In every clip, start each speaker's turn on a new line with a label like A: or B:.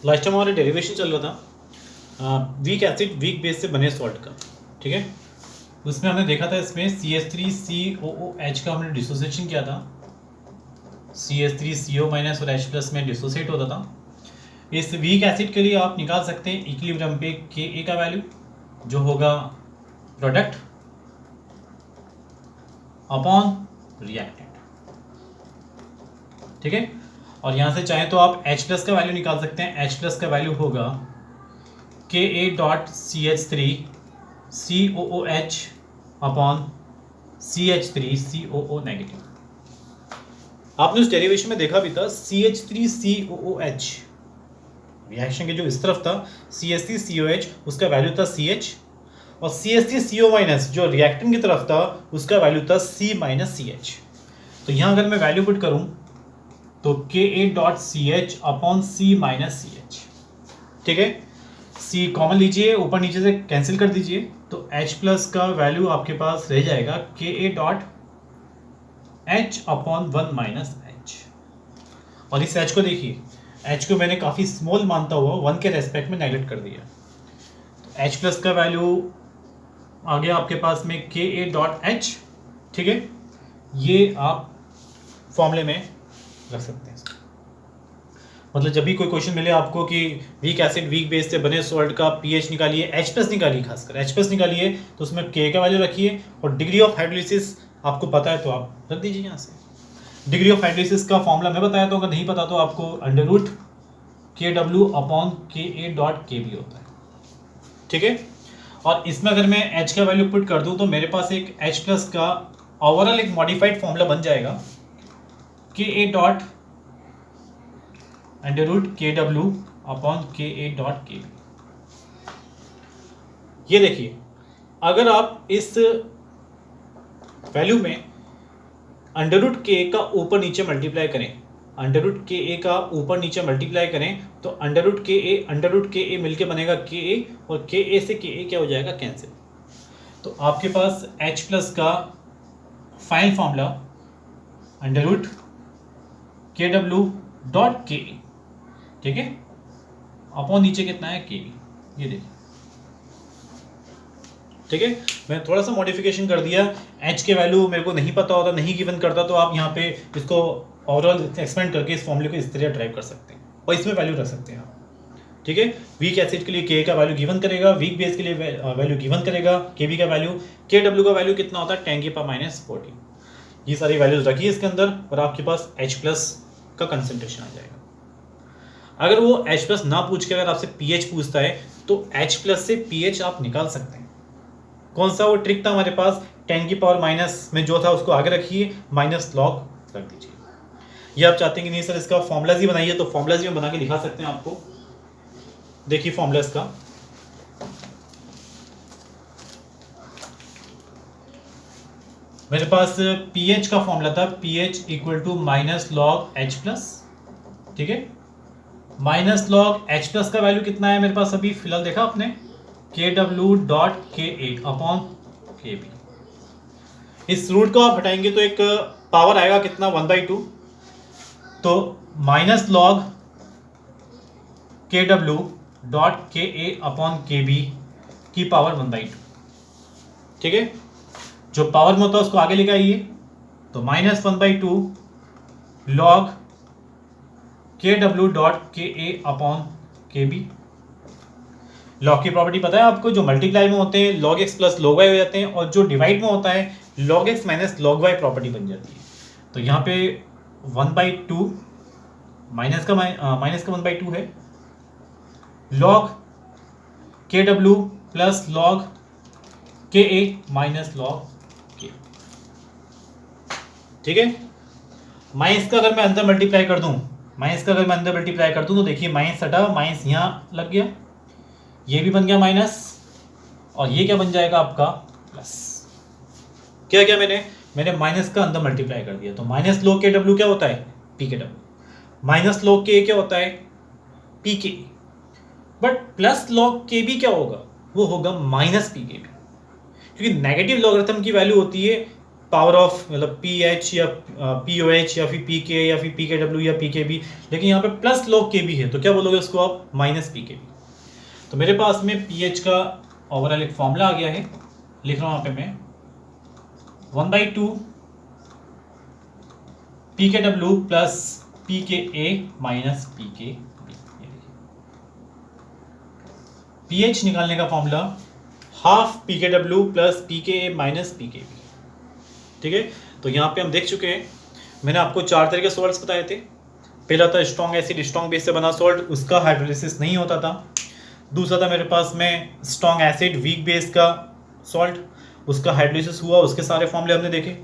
A: Last time हमारा derivation चल रहा था वीक एसिड वीक बेस से बने सॉल्ट का, ठीक है। उसमें हमने देखा था इसमें CH3COOH का हमने डिसोसिएशन किया था, CH3CO- और H+ में डिसोसिएट होता था। इस वीक एसिड के लिए आप निकाल सकते हैं इक्विलिब्रियम पे Ka का वैल्यू जो होगा प्रोडक्ट अपॉन रिएक्टेंट, ठीक है। और यहां से चाहें तो आप H+ का वैल्यू निकाल सकते हैं। H+ का वैल्यू होगा Ka.CH3COOH अपॉन CH3COO नेगेटिव। आपने उस डेरिवेशन में देखा भी था CH3COOH रिएक्शन के जो इस तरफ था CH3COH उसका वैल्यू था CH, और CH3CO- जो रिएक्टेंट की तरफ था उसका वैल्यू था C-CH। तो यहां अगर मैं वैल्यू पुट करूं तो Ka.CH अपॉन C-CH, ठीक है। C कॉमन लीजिए, ऊपर नीचे से कैंसिल कर दीजिए, तो H+ का वैल्यू आपके पास रह जाएगा Ka.H अपॉन 1-H। और इस H को देखिए, H को मैंने काफ़ी स्मॉल मानता हुआ 1 के रेस्पेक्ट में नेगलेक्ट कर दिया। तो H+ का वैल्यू आ गया आपके पास में Ka.H, ठीक है। ये आप फॉर्मूले में रख सकते हैं। मतलब जब भी कोई क्वेश्चन मिले आपको कि वीक एसिड वीक बेस से बने सॉल्ट का pH निकालिए, H+ निकालिए, खासकर H+ निकालिए, तो उसमें K का वैल्यू रखिए, और डिग्री ऑफ हाइड्रोलिसिस आपको पता है तो आप रख दीजिए यहाँ से। डिग्री ऑफ हाइड्रोलिसिस का फॉर्मूला मैं बताया तो अगर नहीं पता तो आपको √KW अपॉन Ka.Kb होता है, ठीक है। और इसमें अगर मैं H का वैल्यू पुट कर दूं तो मेरे पास एक H+ का ओवरऑल एक मॉडिफाइड फॉर्मूला बन जाएगा Ka.KW अपॉन Ka.Kb। ये देखिए, अगर आप इस वैल्यू में √K का ऊपर नीचे मल्टीप्लाई करें, √Ka का ऊपर नीचे मल्टीप्लाई करें तो √Ka मिलके बनेगा Ka, और Ka से Ka क्या हो जाएगा, कैंसिल। तो आपके पास H+ का फाइनल फॉर्मूला √KW.Ka, ठीक है, अपॉन नीचे कितना है Kb, ये देखिए, ठीक है। मैं थोड़ा सा मॉडिफिकेशन कर दिया। H के वैल्यू मेरे को नहीं पता होता, नहीं गिवन करता, तो आप यहाँ पे इसको ओवरऑल एक्सपेंड करके इस फॉर्मूले को इस तरह ड्राइव कर सकते हैं और इसमें वैल्यू रख सकते हैं आप, ठीक है। वीक एसिड के लिए K का वैल्यू गिवन करेगा, वीक बेस के लिए वैल्यू गिवन करेगा, Kb का वैल्यू, Kw का वैल्यू कितना होता है 10⁻⁻⁴। ये सारी वैल्यूज रखिए इसके अंदर और आपके पास H+ का कंसंट्रेशन आ जाएगा। अगर वो H+ ना पूछ के अगर आपसे pH पूछता है तो H+ से pH आप निकाल सकते हैं। कौन सा वो ट्रिक था हमारे पास, 10⁻⁻ में जो था उसको आगे रखिए, -log रख दीजिए। ये आप चाहते हैं कि नहीं सर इसका फॉर्मूलाज ही बनाइए, तो फॉर्मूलाज भी हम बना के दिखा सकते हैं आपको। देखिए फॉर्मूलाज का, मेरे पास pH का फॉर्मूला था pH = -log H+, ठीक है। -log H+ का वैल्यू कितना है मेरे पास अभी फिलहाल देखा आपने, Kw.Ka अपॉन Kb। इस रूट को आप हटाएंगे तो एक पावर आएगा कितना, 1/2, तो -log Kw.Ka अपॉन Kb की पावर 1/2, ठीक है। जो पावर में होता है उसको आगे लेके आइए, तो -1/2 log Kw.Ka upon Kb। Log की प्रॉपर्टी पता है आपको, जो मल्टीप्लाई में होते हैं log x plus log y हो जाते हैं, और जो डिवाइड में होता है log x minus log y property बन जाती है। तो यहाँ पे 1/2 माइनस का 1/2 है, log Kw plus log Ka minus log K, ठीक है। माइनस का अगर मैं अंदर मल्टीप्लाई कर दूं, तो देखिए माइनस हटा, माइनस यहाँ लग गया, ये भी बन गया माइनस, और ये क्या बन जाएगा आपका प्लस। क्या क्या मैंने माइनस का अंदर मल्टीप्लाई कर दिया, तो माइनस log Kw क्या होता है, PKW, माइनस log K क्या होता है, PK, but plus log Kb क्या होगा, वो होगा माइनस PKB, क्योंकि नेगेटिव लॉगरिथम की वैल्यू होती है पावर ऑफ मतलब पी एच या पी ओ एच या फिर पी के या फिर पी के डब्ल्यू या पी के बी, लेकिन यहाँ पे प्लस लॉग के बी है तो क्या बोलोगे उसको आप, माइनस पी के बी। तो मेरे पास में पी एच का ओवरऑल एक फॉर्मूला आ गया है, लिख रहा हूँ यहाँ पे मैं 1/2 पी के डब्ल्यू प्लस पी के ए माइनस पी के बी। पी एच निकालने का फॉर्मूला हाफ पी के डब्ल्यू प्लस पी के ए माइनस पी के बी। ठीक है, तो यहाँ पे हम देख चुके हैं, मैंने आपको 4 तरह के सॉल्ट्स बताए थे। पहला था स्ट्रॉन्ग एसिड स्ट्रॉन्ग बेस से बना सॉल्ट, उसका हाइड्रोलिसिस नहीं होता था। दूसरा था मेरे पास में स्ट्रॉन्ग एसिड वीक बेस का सॉल्ट, उसका हाइड्रोलिसिस हुआ, उसके सारे फॉर्मूले हमने देखे।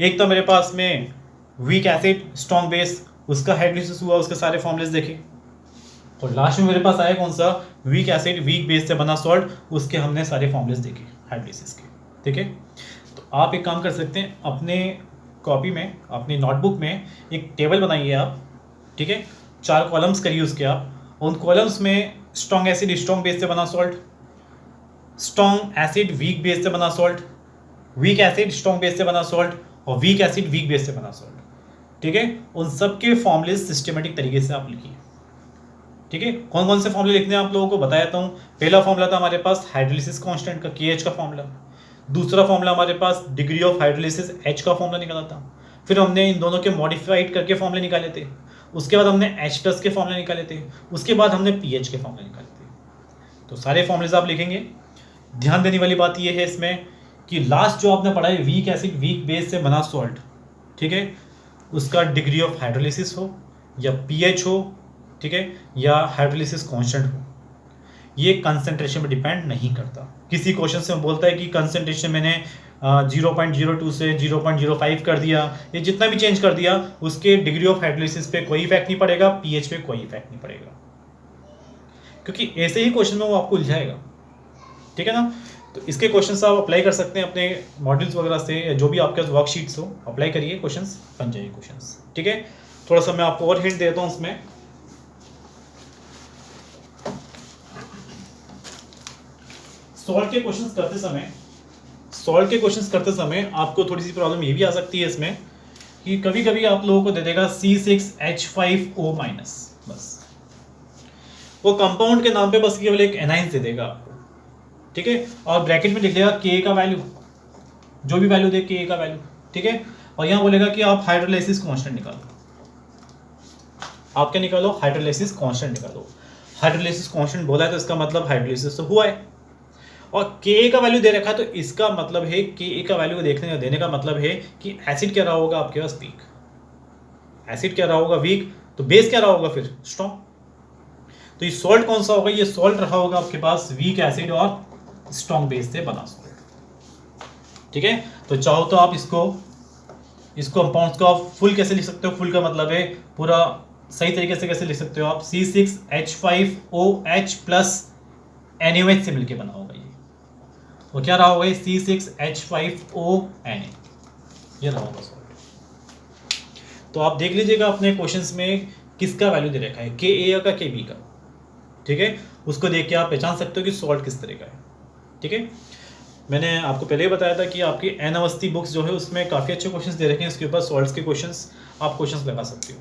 A: एक था मेरे पास में वीक एसिड स्ट्रॉन्ग बेस, उसका हाइड्रोलिसिस हुआ, उसके सारे फॉर्मूलेस देखे। और लास्ट में मेरे पास आया कौन सा, वीक एसिड वीक बेस से बना सॉल्ट, उसके हमने सारे फॉर्मूलेस देखे हाइड्रोलिसिस के। ठीक है, तो आप एक काम कर सकते हैं, अपने कॉपी में अपनी नोटबुक में एक टेबल बनाइए आप। ठीक है, 4 कॉलम्स करिए उसके आप, उन कॉलम्स में स्ट्रॉन्ग एसिड स्ट्रॉन्ग बेस से बना salt, strong acid weak base से बना salt, weak acid strong base से बना सॉल्ट और वीक एसिड वीक बेस से बना सॉल्ट। ठीक है, उन सब के फॉर्मूले सिस्टमेटिक तरीके से आप लिखिए। ठीक है, कौन कौन से फॉर्मूले लिखने हैं आप लोगों को बता देता हूँ। पहला फॉर्मूला था हमारे पास हाइड्रोलिसिस कांस्टेंट का KH का फॉर्मूला। दूसरा फॉर्मूला हमारे पास डिग्री ऑफ हाइड्रोलिसिस H का फॉर्मूला निकाला था। फिर हमने इन दोनों के मॉडिफाइड करके फॉर्मूले निकाले थे। उसके बाद हमने H+ के फॉर्मूले निकाले थे। उसके बाद हमने pH के फॉर्मूले निकाले थे। तो सारे फॉर्मूलेज आप लिखेंगे। ध्यान देने वाली बात यह है इसमें कि लास्ट जो आपने पढ़ा है वीक एसिड वीक बेस से बना सॉल्ट, ठीक है, उसका डिग्री ऑफ हाइड्रोलिसिस हो या pH हो, ठीक है, या हाइड्रोलिसिस कांस्टेंट हो, ये कंसंट्रेशन पे डिपेंड नहीं करता। किसी क्वेश्चन से बोलता है कि कंसंट्रेशन मैंने 0.02 से 0.05 कर दिया, ये जितना भी चेंज कर दिया, उसके डिग्री ऑफ हाइड्रोलिसिस पे कोई इफेक्ट नहीं पड़ेगा, pH पे कोई इफेक्ट नहीं पड़ेगा, क्योंकि ऐसे ही क्वेश्चन में वो आपको उलझाएगा। ठीक है ना, तो इसके क्वेश्चंस आप अप्लाई कर सकते हैं अपने मॉडल्स वगैरह से, जो भी आपके वर्कशीट्स हो अप्लाई करिए, क्वेश्चंस बन जाइए क्वेश्चंस। ठीक है, थोड़ा सा मैं आपको और हिंट देता हूँ उसमें। सॉल्व के क्वेश्चंस करते समय आपको थोड़ी सी प्रॉब्लम ये भी आ सकती है इसमें कि कभी कभी आप लोगों को दे देगा C6H5O-, बस वो कंपाउंड के नाम पे बस केवल एक एनाइंस दे देगा आपको। ठीक है, और ब्रैकेट में लिख देगा K का वैल्यू, जो भी वैल्यू दे K का वैल्यू। ठीक है, और यहाँ बोलेगा कि आप हाइड्रोलाइसिस कांस्टेंट निकालो। आप क्या निकालो, हाइड्रोलाइसिस कांस्टेंट निकालो। हाइड्रोलाइसिस कांस्टेंट बोला है तो इसका मतलब हाइड्रोलाइसिस तो हुआ है, और Ka का वैल्यू दे रखा है, तो इसका मतलब है Ka का वैल्यू देखने का देने का मतलब है कि एसिड क्या रहा होगा आपके पास, वीक। एसिड क्या रहा होगा, वीक, तो बेस क्या रहा होगा फिर, स्ट्रॉन्ग। तो ये सॉल्ट कौन सा होगा, ये सॉल्ट रहा होगा आपके पास वीक एसिड और स्ट्रॉन्ग बेस से बना सॉल्ट। ठीक है, तो चाहो तो आप इसको कंपाउंड्स का फुल कैसे लिख सकते हो, फुल का मतलब है पूरा सही तरीके से कैसे लिख सकते हो आप, C6H5OH प्लस NaOH से मिलकर बना होगा ये। वो क्या रहा होगा, C6H5O Na, ये रहा होगा सॉल्ट। तो आप देख लीजिएगा अपने क्वेश्चंस में किसका वैल्यू दे रखा है, Ka का Kb का। ठीक है, उसको देख के आप पहचान सकते हो कि सॉल्ट किस तरह का है। ठीक है, मैंने आपको पहले ही बताया था कि आपकी N अवस्थी बुक्स जो है उसमें काफ़ी अच्छे क्वेश्चंस दे रखे हैं, उसके ऊपर सॉल्ट्स के क्वेश्चंस आप क्वेश्चंस लगा सकते हो।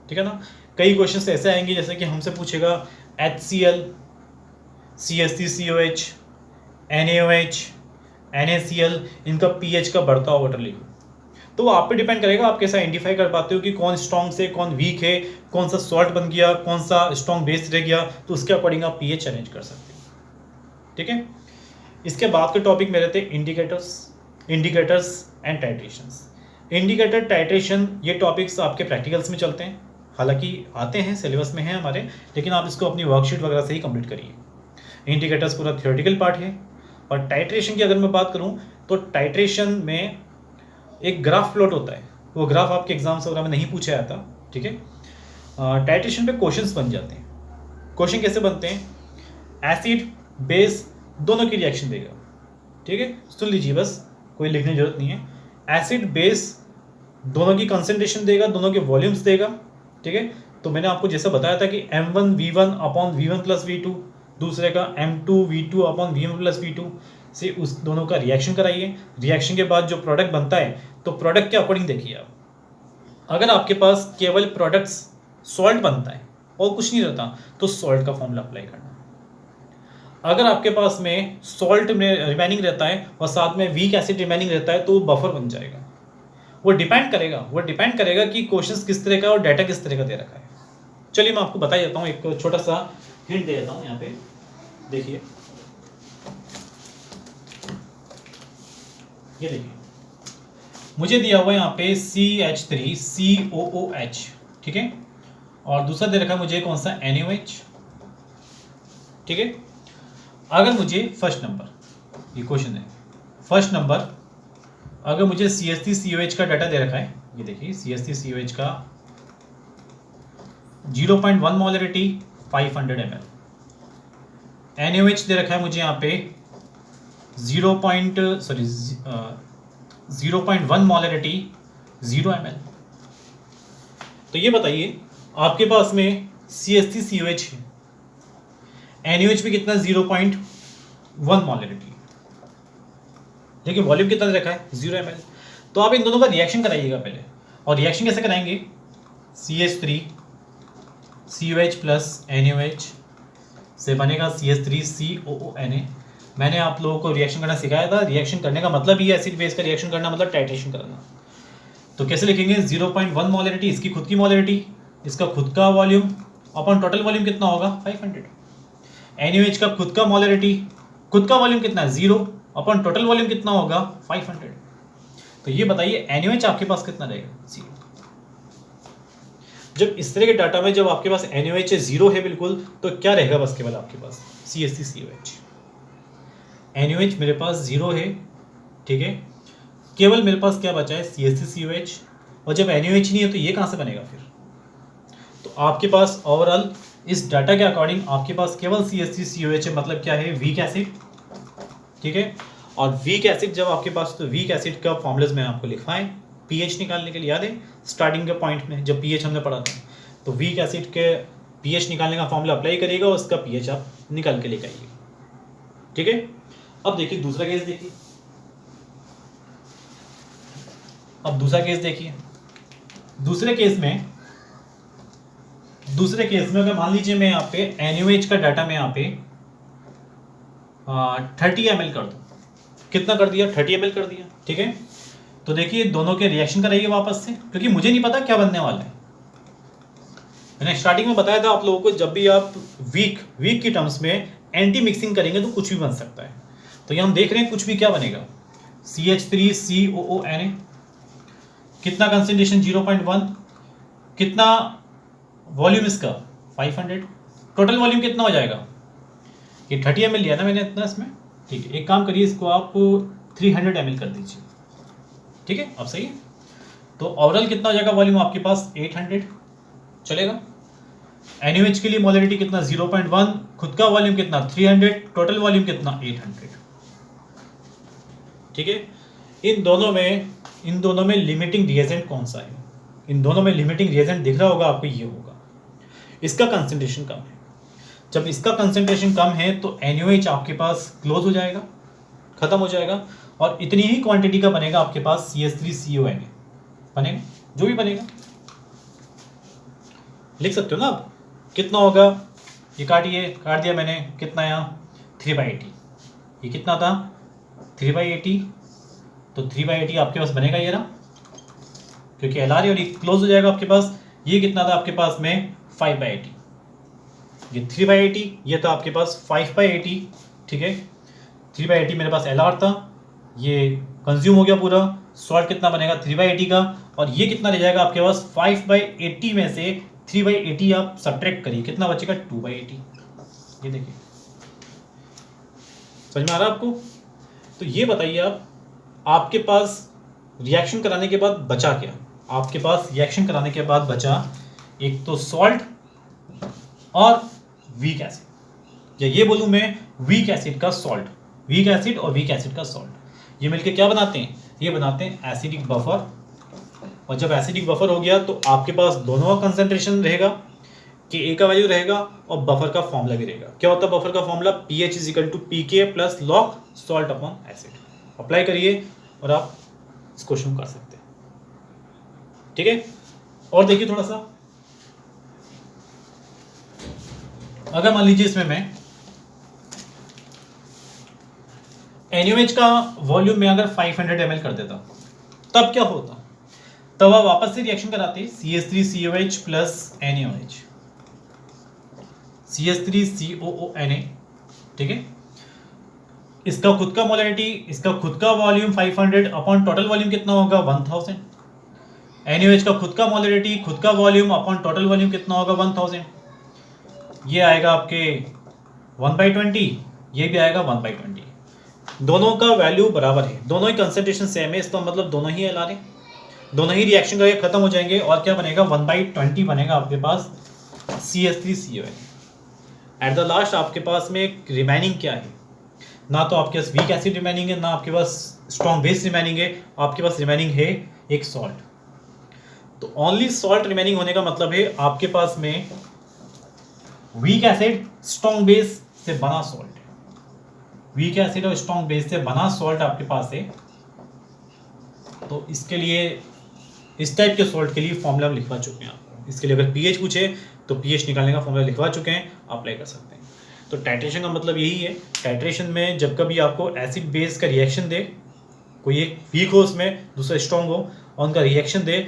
A: ठीक है ना, कई क्वेश्चंस ऐसे आएंगे जैसे कि हमसे पूछेगा HCl, CH3COH, NaOH, NaCl, इनका pH का बढ़ता हुआ वाटर लिखो। तो वो आप पे डिपेंड करेगा आप कैसे आइडेंटिफाई कर पाते हो कि कौन स्ट्रॉन्ग से कौन वीक है, कौन सा सॉल्ट बन गया, कौन सा स्ट्रॉन्ग बेस रह गया, तो उसके अकॉर्डिंग आप pH अरेंज कर सकते हो। ठीक है, इसके बाद के टॉपिक मेरे थे indicators and titrations. Indicator titration ये टॉपिक्स आपके प्रैक्टिकल्स में चलते हैं, हालांकि आते हैं सिलेबस में हैं हमारे, लेकिन आप इसको अपनी वर्कशीट वगैरह से ही कंप्लीट करिए। इंडिकेटर्स पूरा थियोरेटिकल पार्ट है। और टाइट्रेशन की अगर मैं बात करूं तो टाइट्रेशन में एक ग्राफ प्लॉट होता है, वो ग्राफ आपके एग्जाम्स वगैरह में नहीं पूछा जाता। ठीक है, टाइट्रेशन पे क्वेश्चंस बन जाते हैं। क्वेश्चन कैसे बनते हैं, एसिड बेस दोनों की रिएक्शन देगा। ठीक है, सुन लीजिए बस, कोई लिखने की जरूरत नहीं है। एसिड बेस दोनों की कंसंट्रेशन देगा, दोनों के वॉल्यूम्स देगा। ठीक है, तो मैंने आपको जैसा बताया था कि M1V1 upon V1 plus V2, दूसरे का M2V2 upon V1 plus V2, से उस दोनों का रिएक्शन कराइए, रिएक्शन के बाद जो प्रोडक्ट बनता है तो प्रोडक्ट के अकॉर्डिंग देखिए आप, अगर आपके पास केवल प्रोडक्ट्स सॉल्ट बनता है और कुछ नहीं रहता तो सॉल्ट का फॉर्मूला अप्लाई करना। अगर आपके पास में सॉल्ट में रिमेनिंग रहता है और साथ में वीक एसिड रिमेनिंग रहता है तो वो बफर बन जाएगा। वो डिपेंड करेगा कि क्वेश्चंस किस तरह का और डाटा किस तरह का दे रखा है। चलिए मैं आपको बता देता हूँ, एक छोटा सा हिंट दे देता हूँ। यहाँ पे देखिए, ये देखिए मुझे दिया हुआ है यहाँ पे CH3COOH, ठीक है, और दूसरा दे रखा है मुझे कौन सा NaOH, ठीक है। अगर मुझे फर्स्ट नंबर, ये क्वेश्चन है, फर्स्ट नंबर अगर मुझे CH3COH का डाटा दे रखा है, ये देखिए CH3COH का 0.1 मोलरिटी 500 ml, NaOH दे रखा है मुझे यहाँ पे 0.1 मोलरिटी 0 ml। तो ये बताइए आपके पास में CH3COH है, NaOH भी कितना 0.1 मोलरिटी, लेकिन वॉल्यूम कितना दे रखा है 0 ml। तो आप इन दोनों का रिएक्शन कराइएगा पहले, और रिएक्शन कैसे कराएंगे, CH3COH प्लस NaOH से बनेगा CH3COONA। मैंने आप लोगों को रिएक्शन करना सिखाया था। रिएक्शन करने का मतलब ही एसिड बेस का रिएक्शन करना मतलब टाइट्रेशन करना। तो कैसे लिखेंगे, 0.1 मोलरिटी इसकी खुद की मोलरिटी, इसका खुद का वॉल्यूम अपन टोटल वॉल्यूम कितना होगा 500। NaOH का खुद का मोलरिटी, खुद का वॉल्यूम कितना है 0, अपन टोटल वॉल्यूम कितना होगा 500। तो ये बताइए NaOH आपके पास कितना रहेगा 0। जब इस तरह के डाटा में जब आपके पास NaOH 0 है बिल्कुल, तो क्या रहेगा बस केवल आपके पास CH3COH। NaOH मेरे पास 0 है, ठीक है, केवल मेरे पास क्या बचा है CH3COH, और जब NaOH नहीं है तो ये कहाँ से बनेगा फिर। तो आपके पास ओवरऑल इस डाटा के अकॉर्डिंग आपके पास केवल CH3COH है, मतलब क्या है वीक एसिड, ठीक है। और वीक एसिड जब आपके पास, तो वीक एसिड का फॉर्मूलाज में आपको लिखवाएं पीएच निकालने के लिए, याद है स्टार्टिंग के पॉइंट में जब पीएच हमने पढ़ा था, तो वीक एसिड के पीएच निकालने का फॉर्मूला अप्लाई करिएगा और उसका पीएच आप निकाल के लेकर आइए, ठीक है। अब देखिए दूसरा केस देखिए, अब दूसरा केस देखिए। दूसरे केस में अगर मान लीजिए मैं यहाँ पे NaOH का डाटा में यहाँ पे 30 ml कर दूँ, कितना कर दिया 30 ml कर दिया, ठीक है। तो देखिए दोनों के रिएक्शन कराइए वापस से, क्योंकि मुझे नहीं पता क्या बनने वाला है। मैंने स्टार्टिंग में बताया था आप लोगों को, जब भी आप वीक की टर्म्स में एंटी मिक्सिंग करेंगे तो कुछ भी बन सकता है। तो ये हम देख रहे हैं कुछ भी क्या बनेगा, CH3COONA, कितना कंसेंट्रेशन 0.1, कितना वॉल्यूम इसका 500, टोटल वॉल्यूम कितना हो जाएगा, ये 30 ml लिया ना मैंने इतना इसमें, ठीक है। एक काम करिए इसको आप 300 ml कर दीजिए, ठीक है, अब सही है। तो ओवरऑल कितना हो जाएगा वॉल्यूम आपके पास 800, चलेगा। NaOH के लिए मोलरिटी कितना 0.1, खुद का वॉल्यूम कितना 300, टोटल वॉल्यूम कितना 800, ठीक है। इन दोनों में लिमिटिंग रिएजेंट कौन सा है, इन दोनों में लिमिटिंग रिएजेंट दिख रहा होगा आपको, ये होगा, इसका कंसंट्रेशन कम है। जब इसका कंसंट्रेशन कम है तो NaOH आपके पास क्लोज हो जाएगा, खत्म हो जाएगा, और इतनी ही क्वांटिटी का बनेगा आपके पास CH3CONA बनेगा, जो भी बनेगा लिख सकते हो ना आप, कितना होगा, ये काट दिया मैंने, कितना यहाँ 3/80, ये कितना था 3/80, तो 3/80 आपके पास बनेगा ये ना, क्योंकि LR है और ये क्लोज हो जाएगा आपके पास। ये कितना था आपके पास में 5/80, ये 3/80, ये था आपके पास 5/80, ठीक है। 3/80 मेरे पास LR था, ये कंज्यूम हो गया पूरा, सॉल्ट कितना बनेगा 3/80 का, और ये कितना रह जाएगा आपके पास 5/80 में से 3/80 आप सब्ट्रैक्ट करिए, कितना बचेगा 2/80। ये देखिए समझ में आ रहा है आपको। तो ये बताइए आप, आपके पास रिएक्शन कराने के बाद बचा क्या, आपके पास रिएक्शन कराने के बाद बचा एक तो सॉल्ट और वीक एसिड, या ये बोलूँ मैं वीक एसिड का सॉल्ट, वीक एसिड और वीक एसिड का सॉल्ट, ये मिलके क्या बनाते हैं, ये बनाते हैं एसिडिक बफर। और जब एसिडिक बफर हो गया तो आपके पास दोनों का कंसंट्रेशन रहेगा, कि ए का वैल्यू रहेगा और बफर का फॉर्मूला भी रहेगा। क्या होता है बफर का formula? pH is equal to pK plus log salt upon acid. Apply करिए और आप इस क्वेश्चन कर सकते हैं। ठीक है, और देखिए थोड़ा सा, अगर मान लीजिए इसमें मैं NaOH का वॉल्यूम में अगर 500 ml कर देता तब क्या होता? तब आप वापस से रिएक्शन कराते CH3COH प्लस NaOH, CH3COONA। ठीक है, इसका खुद का मोलैरिटी, इसका खुद का वॉल्यूम 500 अपॉन टोटल वॉल्यूम कितना होगा? 1000। NaOH का खुद का मोलैरिटी, खुद का वॉल्यूम अपॉन टोटल वॉल्यूम कितना होगा? 1000। ये आएगा आपके 1/20, ये भी आएगा 1/20। दोनों का वैल्यू बराबर है, दोनों ही कंसंट्रेशन सेम है, इसका मतलब दोनों ही एल हैं, दोनों ही रिएक्शन करके खत्म हो जाएंगे और क्या बनेगा? 1/20 बनेगा आपके पास CH3CON। एट द लास्ट आपके पास में रिमेनिंग क्या है? ना तो आपके पास वीक एसिड रिमेनिंग है, ना आपके पास स्ट्रॉन्ग बेस रिमेनिंग है, आपके पास रिमेनिंग है एक सॉल्ट। तो ओनली सॉल्ट रिमेनिंग होने का मतलब है आपके पास में वीक एसिड स्ट्रॉन्ग बेस से बना सॉल्ट, वीक एसिड और स्ट्रॉन्ग बेस से बना सॉल्ट आपके पास है। तो इसके लिए, इस टाइप के सॉल्ट के लिए फॉर्मूला हम लिखवा चुके हैं आपको। इसके लिए अगर pH पूछे तो pH निकालने का फॉर्मूला लिखवा चुके हैं, अप्लाई कर सकते हैं। तो टाइट्रेशन का मतलब यही है, टाइट्रेशन में जब कभी आपको एसिड बेस का रिएक्शन दे, कोई एक वीक हो उसमें, दूसरा स्ट्रॉन्ग हो और उनका रिएक्शन दे,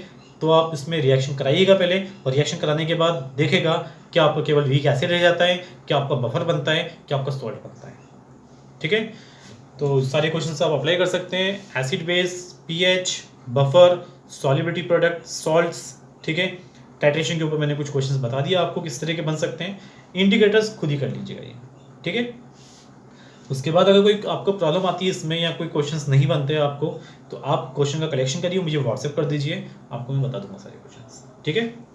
A: तो आप इसमें रिएक्शन कराइएगा पहले, और रिएक्शन कराने के बाद देखेगा क्या आपको केवल वीक एसिड रह जाता है, क्या आपका बफर बनता है, क्या आपका सॉल्ट बनता है। ठीक है, तो सारे क्वेश्चन आप अप्लाई कर सकते हैं, acid base, pH, buffer, solubility product, salts. ठीक है, टाइट्रेशन के ऊपर मैंने कुछ क्वेश्चंस बता दिया आपको किस तरह के बन सकते हैं, इंडिकेटर्स खुद ही कर लीजिएगा ये। ठीक है, उसके बाद अगर कोई आपको प्रॉब्लम आती है इसमें या कोई क्वेश्चंस नहीं बनते हैं आपको, तो आप क्वेश्चन का कलेक्शन करिए, मुझे व्हाट्सएप कर दीजिए, आपको मैं बता दूंगा सारे क्वेश्चंस। ठीक है।